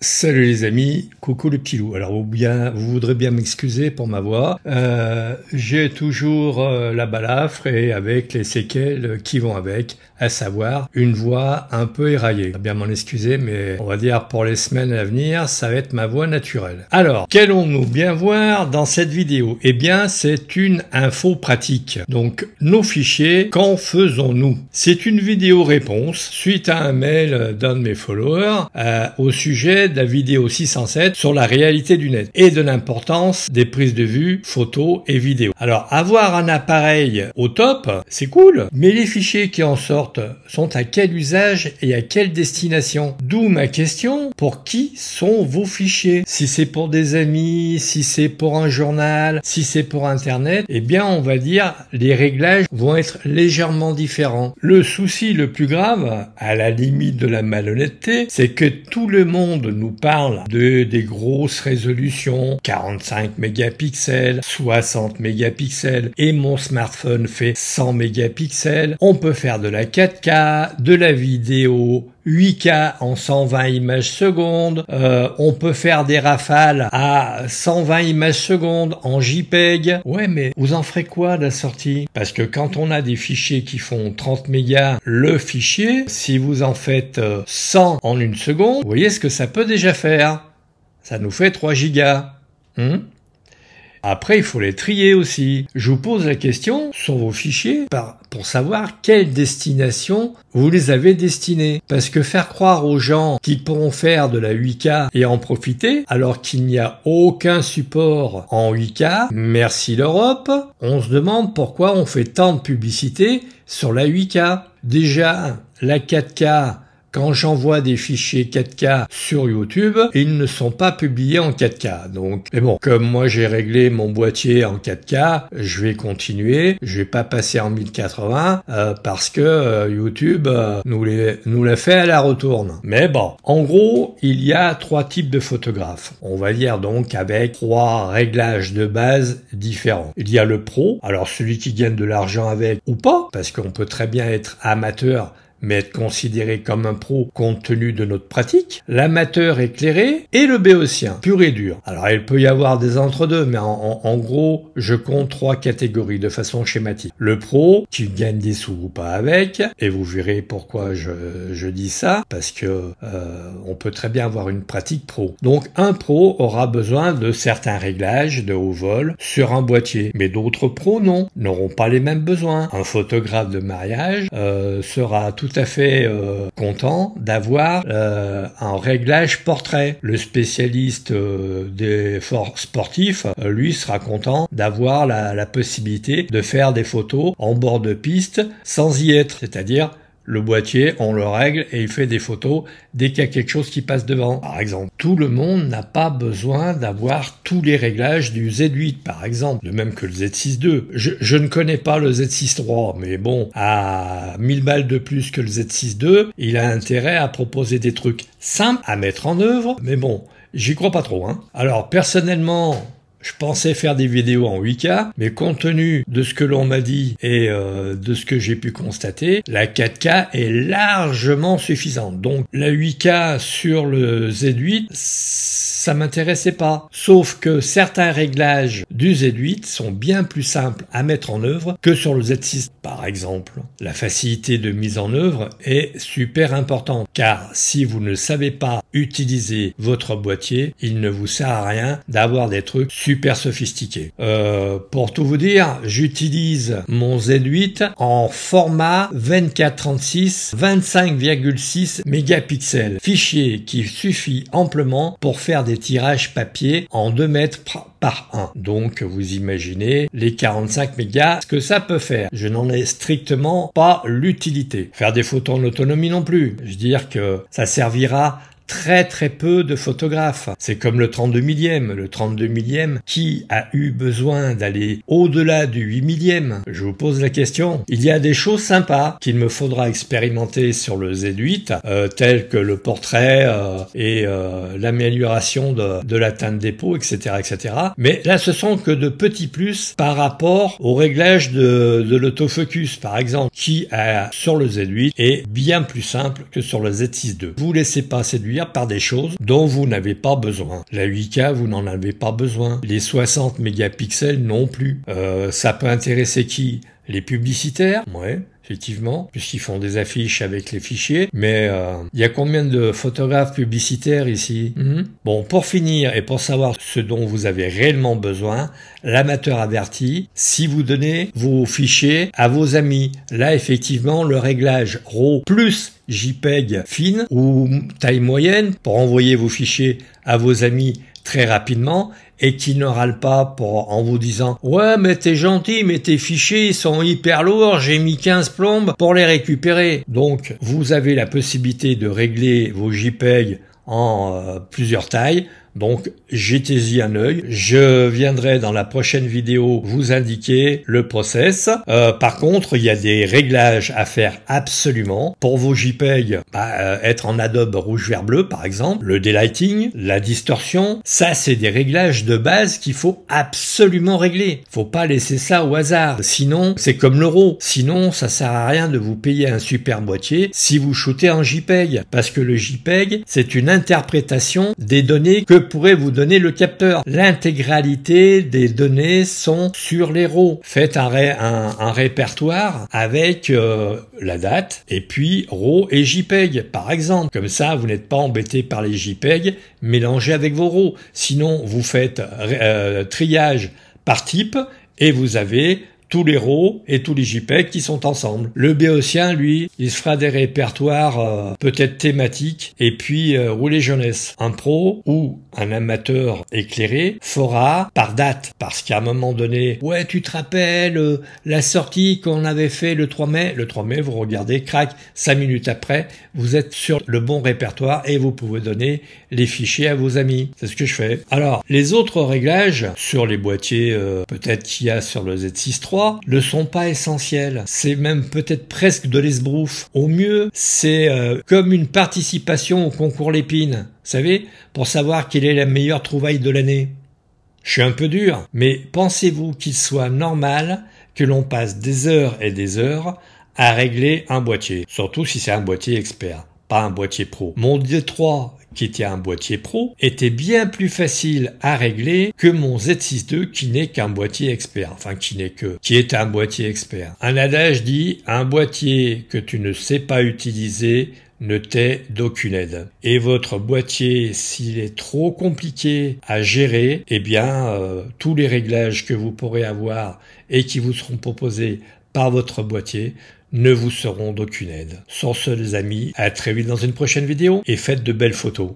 Salut les amis, coucou le petit loup. Alors vous voudrez bien m'excuser pour ma voix. J'ai toujours la balafre et avec les séquelles qui vont avec, à savoir une voix un peu éraillée. Bien m'en excuser, mais on va dire pour les semaines à venir, ça va être ma voix naturelle. Alors, qu'allons-nous bien voir dans cette vidéo? Eh bien, c'est une info pratique. Donc, nos fichiers, qu'en faisons-nous? C'est une vidéo réponse suite à un mail d'un de mes followers au sujet de la vidéo 607 sur la réalité du net et de l'importance des prises de vue, photos et vidéos. Alors, avoir un appareil au top, c'est cool, mais les fichiers qui en sortent sont à quel usage et à quelle destination? D'où ma question, pour qui sont vos fichiers? Si c'est pour des amis, si c'est pour un journal, si c'est pour Internet, eh bien on va dire les réglages vont être légèrement différents. Le souci le plus grave, à la limite de la malhonnêteté, c'est que tout le monde nous parle des grosses résolutions, 45 mégapixels, 60 mégapixels, et mon smartphone fait 100 mégapixels. On peut faire de la 4K, de la vidéo 8K en 120 images secondes, on peut faire des rafales à 120 images secondes en JPEG. Ouais, mais vous en ferez quoi de la sortie? Parce que quand on a des fichiers qui font 30 mégas le fichier, si vous en faites 100 en une seconde, vous voyez ce que ça peut déjà faire? Ça nous fait 3 gigas. Après, il faut les trier aussi. Je vous pose la question sur vos fichiers pour savoir quelle destination vous les avez destinés. Parce que faire croire aux gens qu'ils pourront faire de la 8K et en profiter, alors qu'il n'y a aucun support en 8K, merci l'Europe, on se demande pourquoi on fait tant de publicité sur la 8K. Déjà, la 4K, quand j'envoie des fichiers 4K sur YouTube, ils ne sont pas publiés en 4K. Donc, mais bon, comme moi j'ai réglé mon boîtier en 4K, je vais continuer. Je vais pas passer en 1080 parce que YouTube nous l'a fait à la retourne. Mais bon, en gros, il y a 3 types de photographes. On va dire donc avec 3 réglages de base différents. Il y a le pro, alors celui qui gagne de l'argent avec ou pas, parce qu'on peut très bien être amateur mais être considéré comme un pro compte tenu de notre pratique, l'amateur éclairé et le béotien, pur et dur. Alors il peut y avoir des entre-deux, mais en gros, je compte 3 catégories de façon schématique. Le pro, qui gagne des sous ou pas avec, et vous verrez pourquoi je dis ça, parce que on peut très bien avoir une pratique pro. Donc un pro aura besoin de certains réglages de haut vol sur un boîtier, mais d'autres pros non, n'auront pas les mêmes besoins. Un photographe de mariage sera tout à fait content d'avoir un réglage portrait. Le spécialiste des sportifs, lui, sera content d'avoir la possibilité de faire des photos en bord de piste sans y être, c'est-à-dire le boîtier, on le règle et il fait des photos dès qu'il y a quelque chose qui passe devant. Par exemple, tout le monde n'a pas besoin d'avoir tous les réglages du Z8, par exemple, de même que le Z6 II. Je ne connais pas le Z6 III, mais bon, à 1000 balles de plus que le Z6 II, il a intérêt à proposer des trucs simples à mettre en œuvre, mais bon, j'y crois pas trop, hein. Alors, personnellement, je pensais faire des vidéos en 8K, mais compte tenu de ce que l'on m'a dit et de ce que j'ai pu constater, la 4K est largement suffisante. Donc la 8K sur le Z8, ça m'intéressait pas. Sauf que certains réglages du Z8 sont bien plus simples à mettre en œuvre que sur le Z6. Par exemple, la facilité de mise en œuvre est super importante, car si vous ne savez pas utiliser votre boîtier, il ne vous sert à rien d'avoir des trucs super sophistiqués. Pour tout vous dire, j'utilise mon Z8 en format 24-36 25,6 mégapixels. Fichier qui suffit amplement pour faire des tirages papier en 2 mètres par 1. Donc vous imaginez les 45 mégas, ce que ça peut faire. Je n'en ai strictement pas l'utilité. Faire des photos en autonomie non plus. Je veux dire que ça servira très peu de photographes. C'est comme le 32 millième. Le 32 millième, qui a eu besoin d'aller au-delà du 8 millième? Je vous pose la question. Il y a des choses sympas qu'il me faudra expérimenter sur le Z8, telles que le portrait et l'amélioration de la teinte des peaux, etc., etc. Mais là, ce sont que de petits plus par rapport au réglage de l'autofocus, par exemple, qui sur le Z8 est bien plus simple que sur le Z6 II. Vous laissez pas séduire produire par des choses dont vous n'avez pas besoin. La 8K, vous n'en avez pas besoin. Les 60 mégapixels non plus. Ça peut intéresser qui? Les publicitaires? Ouais. Effectivement, puisqu'ils font des affiches avec les fichiers. Mais il y a combien de photographes publicitaires ici? Bon, pour finir et pour savoir ce dont vous avez réellement besoin, l'amateur averti, si vous donnez vos fichiers à vos amis, là effectivement le réglage RAW plus JPEG fine ou taille moyenne pour envoyer vos fichiers à vos amis très rapidement et qui ne râlent pas en vous disant « Ouais, mais t'es gentil, mais tes fichiers ils sont hyper lourds, j'ai mis 15 plombes pour les récupérer. » Donc, vous avez la possibilité de régler vos JPEG en plusieurs tailles. Donc, jetez-y un œil. Je viendrai dans la prochaine vidéo vous indiquer le process. Par contre, il y a des réglages à faire absolument. Pour vos JPEG, être en Adobe rouge, vert, bleu, par exemple. Le daylighting, la distorsion. Ça, c'est des réglages de base qu'il faut absolument régler. Faut pas laisser ça au hasard. Sinon, c'est comme l'euro. Sinon, ça sert à rien de vous payer un super boîtier si vous shootez en JPEG. Parce que le JPEG, c'est une interprétation des données que pourrait vous donner le capteur. L'intégralité des données sont sur les RAW. Faites un répertoire avec la date et puis RAW et JPEG par exemple. Comme ça, vous n'êtes pas embêté par les JPEG mélangés avec vos RAW. Sinon, vous faites triage par type et vous avez tous les RAW et tous les JPEG qui sont ensemble. Le béotien, lui, il se fera des répertoires peut-être thématiques et puis rouler jeunesse. Un pro ou un amateur éclairé fera par date. Parce qu'à un moment donné, ouais, tu te rappelles la sortie qu'on avait fait le 3 mai. Le 3 mai, vous regardez, crac, 5 minutes après, vous êtes sur le bon répertoire et vous pouvez donner les fichiers à vos amis. C'est ce que je fais. Alors, les autres réglages sur les boîtiers peut-être qu'il y a sur le Z6 III ne sont pas essentiels. C'est même peut-être presque de l'esbrouf. Au mieux, c'est comme une participation au concours Lépine. Vous savez, pour savoir quelle est la meilleure trouvaille de l'année. Je suis un peu dur, mais pensez-vous qu'il soit normal que l'on passe des heures et des heures à régler un boîtier? Surtout si c'est un boîtier expert, pas un boîtier pro. Mon D3, qui était un boîtier pro, était bien plus facile à régler que mon Z6 II qui n'est qu'un boîtier expert. Enfin, qui est un boîtier expert. Un adage dit, un boîtier que tu ne sais pas utiliser ne t'est d'aucune aide. Et votre boîtier, s'il est trop compliqué à gérer, eh bien, tous les réglages que vous pourrez avoir et qui vous seront proposés par votre boîtier ne vous seront d'aucune aide. Sur ce, les amis, à très vite dans une prochaine vidéo et faites de belles photos.